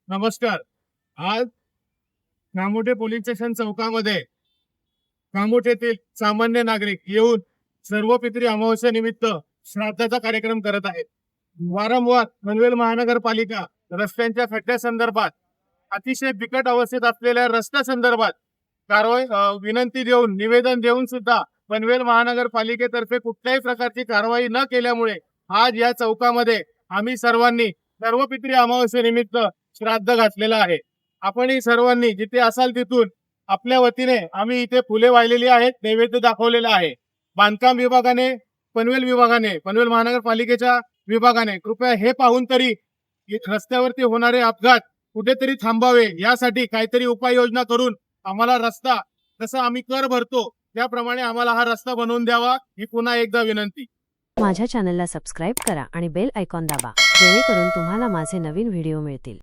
नमस्कार. आज Kamothe police station चौकामध्ये कामोठेतील सामान्य नागरिक येऊन सर्वपित्री अमावस्येनिमित्त श्राद्धाचा कार्यक्रम करत आहेत. वारंवार पनवेल महानगरपालिका रस्त्यांच्या खड्ड्यासंदर्भात अतिशय बिकट अवस्थेत असलेल्या रस्त्यासंदर्भात कारवाई विनंती देऊन निवेदन देऊन सुद्धा पनवेल महानगरपालिकेतर्फे कुठल्याही प्रकारची कारवाई न केल्यामुळे आज या चौकामध्ये आम्ही सर्वांनी सर्वपित्री अमावस्येनिमित्त श्राद्ध घातलेलं आहे. आपणही सर्वांनी जिथे असाल तिथून आपल्या वतीने आम्ही इथे फुले वाहिलेली आहेत, नैवेद्य दाखवलेला आहे. बांधकाम विभागाने, पनवेल महानगरपालिकेच्या विभागाने कृपया हे पाहून तरी रस्त्यावरती होणारे अपघात कुठेतरी थांबावे यासाठी काहीतरी उपाययोजना करून आम्हाला रस्ता, जसं आम्ही कर भरतो त्याप्रमाणे आम्हाला हा रस्ता बनवून द्यावा, ही पुन्हा एकदा विनंती. माझ्या चॅनलला सबस्क्राईब करा आणि बेल आयकॉन दाबा, जेणेकरून तुम्हाला माझे नवीन व्हिडिओ मिळतील.